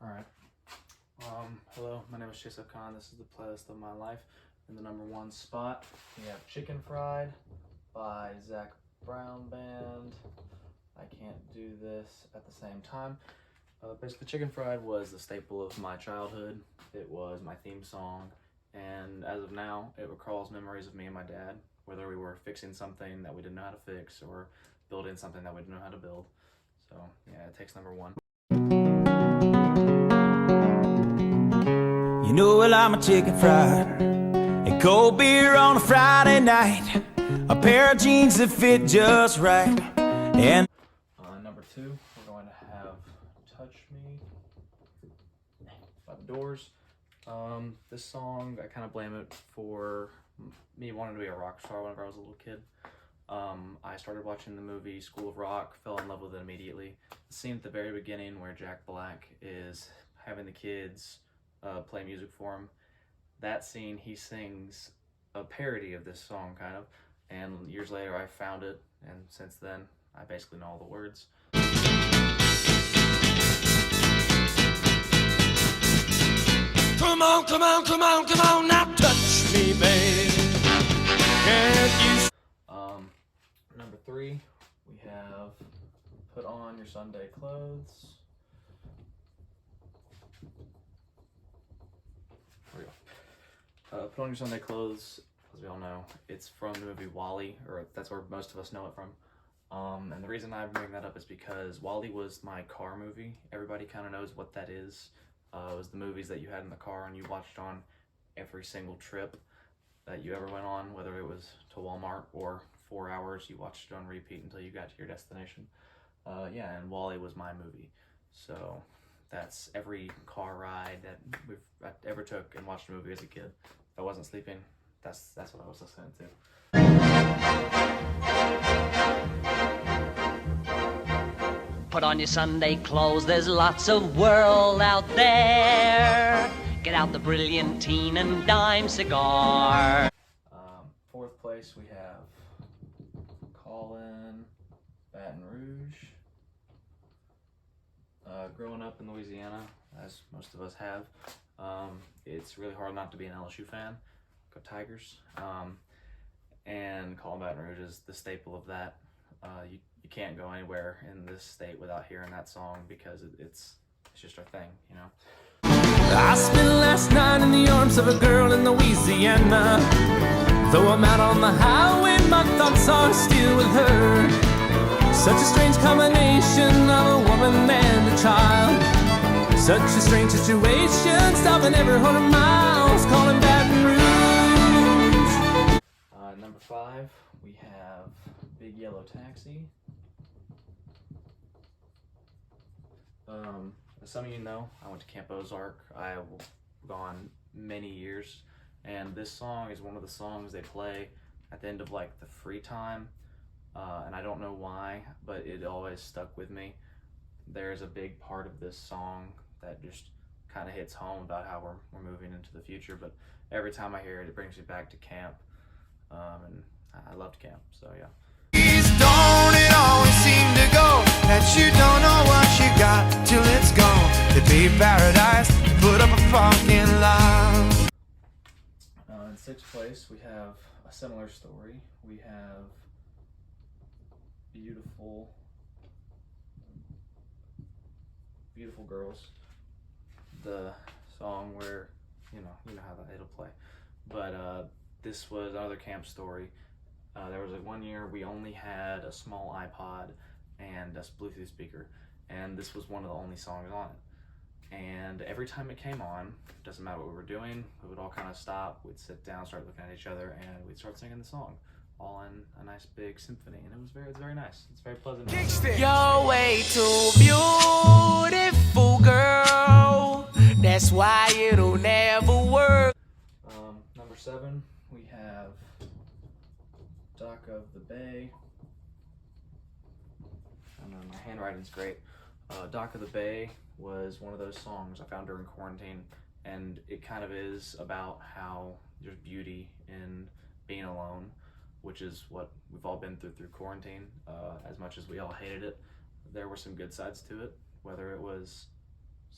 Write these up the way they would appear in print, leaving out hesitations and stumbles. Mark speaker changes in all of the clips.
Speaker 1: Alright. Hello, my name is Chase Khan. This is the playlist of my life. In the number one spot, we have Chicken Fried by Zac Brown Band. I can't do this at the same time. Basically, Chicken Fried was the staple of my childhood. It was my theme song, and as of now, it recalls memories of me and my dad, whether we were fixing something that we didn't know how to fix or building something that we didn't know how to build. So yeah, it takes number one.
Speaker 2: You know, well, I'm a chicken fried, a cold beer on a Friday night, a pair of jeans that fit just right, and
Speaker 1: Number two, we're going to have Touch Me by The Doors. This song, I kind of blame it for me wanting to be a rock star whenever I was a little kid. I started watching the movie School of Rock, fell in love with it immediately. The scene at the very beginning where Jack Black is having the kids play music for him, that scene, he sings a parody of this song, kind of, and years later I found it, and since then I basically know all the words.
Speaker 2: come on, come on, come on, come on, now touch me, babe. Can't you?
Speaker 1: Number three, we have Put On Your Sunday Clothes. There we go. Put On Your Sunday Clothes, as we all know, it's from the movie WALL-E, or that's where most of us know it from. And the reason I bring that up is because WALL-E was my car movie. Everybody kind of knows what that is. It was the movies that you had in the car and you watched on every single trip that you ever went on, whether it was to Walmart or 4 hours, you watched it on repeat until you got to your destination. Yeah, and WALL-E was my movie. So that's every car ride that I ever took and watched a movie as a kid. If I wasn't sleeping, that's what I was listening to.
Speaker 3: Put on your Sunday clothes, there's lots of world out there. Get out the Brilliantine and Dime cigar.
Speaker 1: Fourth place, we have Callin', Baton Rouge. Growing up in Louisiana, as most of us have, it's really hard not to be an LSU fan. Go Tigers. And Callin' Baton Rouge is the staple of that. You can't go anywhere in this state without hearing that song because it's just our thing, you know.
Speaker 2: I spent last night in the arms of a girl in Louisiana. Though I'm out on the highway, my thoughts are still with her. Such a strange combination of a woman and a child. Such a strange situation, stopping every 100 miles, calling Baton Rouge.
Speaker 1: Number five, we have Big Yellow Taxi. As some of you know, I went to Camp Ozark. I've gone many years, and this song is one of the songs they play at the end of like the free time, and I don't know why, but it always stuck with me. There's a big part of this song that just kind of hits home about how we're moving into the future, but every time I hear it, it brings me back to camp, and I loved camp, so yeah.
Speaker 4: Don't it always seem to go that you don't know what you got till it's gone? To be paradise, put up a fucking line.
Speaker 1: In sixth place, we have a similar story. We have Beautiful Girls, the song where you know how it'll play. But this was another camp story. There was like 1 year we only had a small iPod and a Bluetooth speaker, and this was one of the only songs on it. And every time it came on, doesn't matter what we were doing, we would all kind of stop, we'd sit down, start looking at each other, and we'd start singing the song, all in a nice big symphony, and it's very nice. It's very pleasant.
Speaker 2: You're way too beautiful, girl. That's why it'll never work.
Speaker 1: Number seven, we have Dock of the Bay. I don't know, my handwriting's great. Dock of the Bay was one of those songs I found during quarantine, and it kind of is about how there's beauty in being alone, which is what we've all been through quarantine. As much as we all hated it, there were some good sides to it, whether it was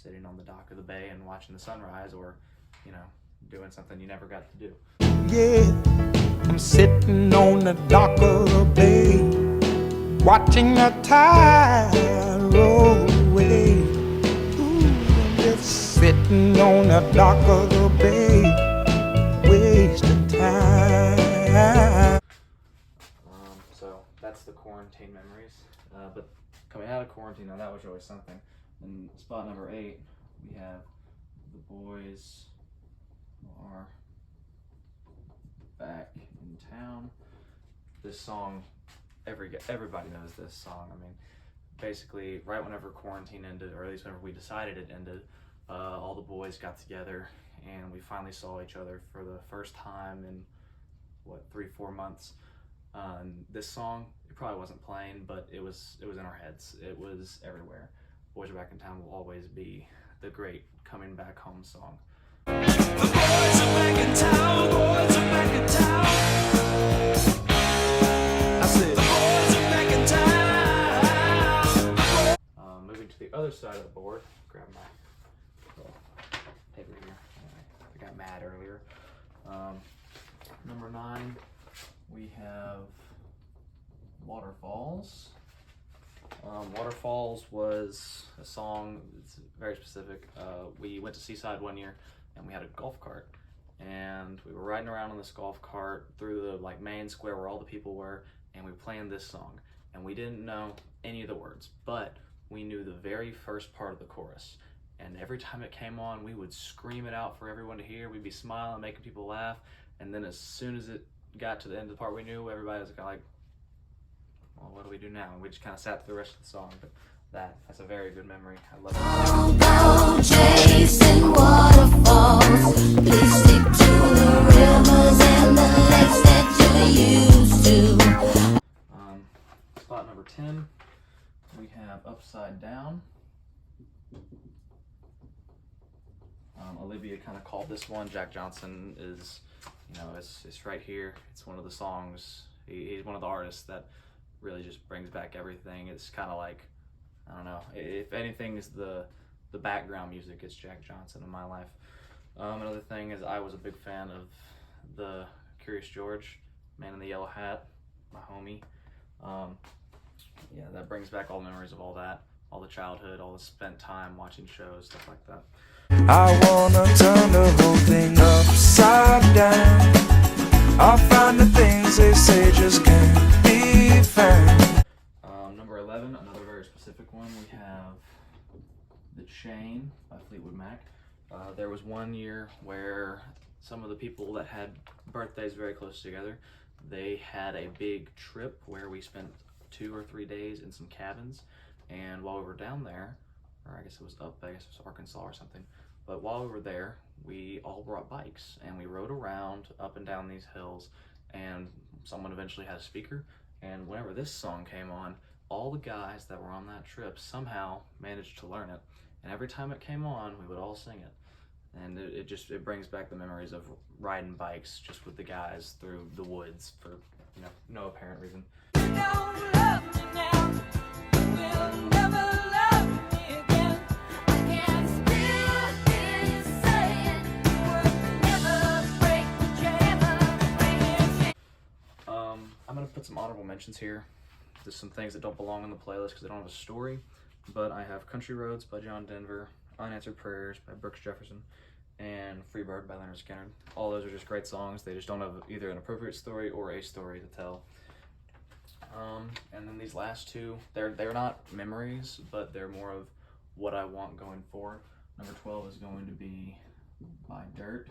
Speaker 1: sitting on the dock of the bay and watching the sunrise, or, you know, doing something you never got to do.
Speaker 4: Yeah, I'm sitting on the dock of the bay, watching the tide roll away. Ooh, I'm just sitting on the dock of the bay, wasting time.
Speaker 1: So that's the quarantine memories. But coming out of quarantine, now that was really something. And spot number 8, we have the boys are back in town. This song, everybody knows this song. I mean, basically, right whenever quarantine ended, or at least whenever we decided it ended, all the boys got together and we finally saw each other for the first time in, what, 3-4 months. This song, it probably wasn't playing, but it was in our heads. It was everywhere. Boys Are Back in Town will always be the great coming back home song.
Speaker 2: The boys are back in town, boys are back in town. I said, the boys are back in town.
Speaker 1: Moving to the other side of the board, grab my little paper here. I got mad earlier. Number 9, we have Waterfalls. Waterfalls was a song, it's very specific. We went to Seaside one year and we had a golf cart, and we were riding around on this golf cart through the main square where all the people were, and we were playing this song, and we didn't know any of the words, but we knew the very first part of the chorus, and every time it came on we would scream it out for everyone to hear. We'd be smiling, making people laugh, and then as soon as it got to the end of the part we knew, everybody was kind of like, well, what do we do now? And we just kind of sat through the rest of the song. But that's a very good memory. I love it.
Speaker 5: Go chasing waterfalls. Please stick to the rivers and the lakes that you're used to.
Speaker 1: Spot number 10, we have Upside Down. Olivia kind of called this one. Jack Johnson is, it's right here. It's one of the songs. He's one of the artists that really just brings back everything. It's kind of like, I don't know, if anything is the background music, it's Jack Johnson in my life. Another thing is I was a big fan of the Curious George, Man in the Yellow Hat, my homie. Yeah, that brings back all the memories of all that, all the childhood, all the spent time watching shows, stuff like that.
Speaker 4: I wanna turn the whole thing upside down. I'll find the things they say just can't be found.
Speaker 1: Number 11, another very specific one, we have The Chain by Fleetwood Mac. There was one year where some of the people that had birthdays very close together, they had a big trip where we spent 2 or 3 days in some cabins, and while we were down there, or I guess it was Arkansas or something, but while we were there, we all brought bikes and we rode around up and down these hills, and someone eventually had a speaker, and whenever this song came on, all the guys that were on that trip somehow managed to learn it, and every time it came on we would all sing it, and it brings back the memories of riding bikes just with the guys through the woods for no apparent reason. I'm gonna put some honorable mentions here. There's some things that don't belong on the playlist because they don't have a story, but I have Country Roads by John Denver, Unanswered Prayers by Brooks Jefferson, and Freebird by Leonard Skinner. All those are just great songs. They just don't have either an appropriate story or a story to tell. And then these last two, they're not memories, but they're more of what I want going forward. Number 12 is going to be by Dirt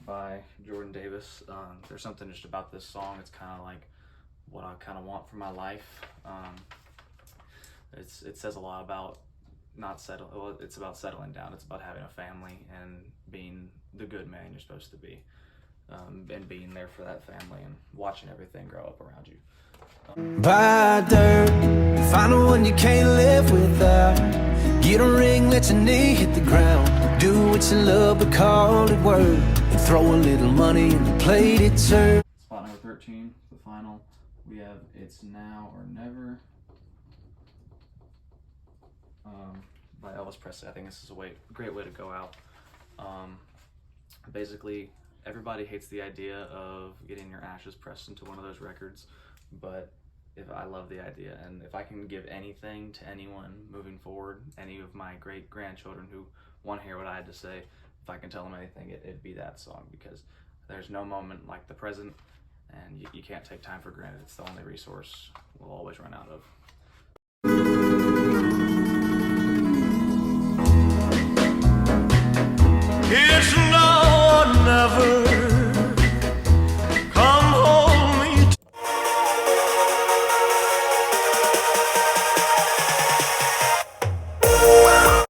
Speaker 1: by Jordan Davis. There's something just about this song. It's kind of like what I kind of want for my life. It says a lot about it's about settling down. It's about having a family and being the good man you're supposed to be, and being there for that family and watching everything grow up around you.
Speaker 2: Buy dirt, find the one you can't live without. Get a ring, let your knee hit the ground. Do what you love, but call it work. And throw a little money in the plate it serves.
Speaker 1: Spot number 13, the final, we have It's Now or Never by Elvis Presley. I think this is a great way to go out. Basically, everybody hates the idea of getting your ashes pressed into one of those records, but I love the idea, and if I can give anything to anyone moving forward, any of my great grandchildren who want to hear what I had to say, if I can tell them anything, it'd be that song, because there's no moment like the present, and you can't take time for granted. It's the only resource we'll always run out of.
Speaker 4: It's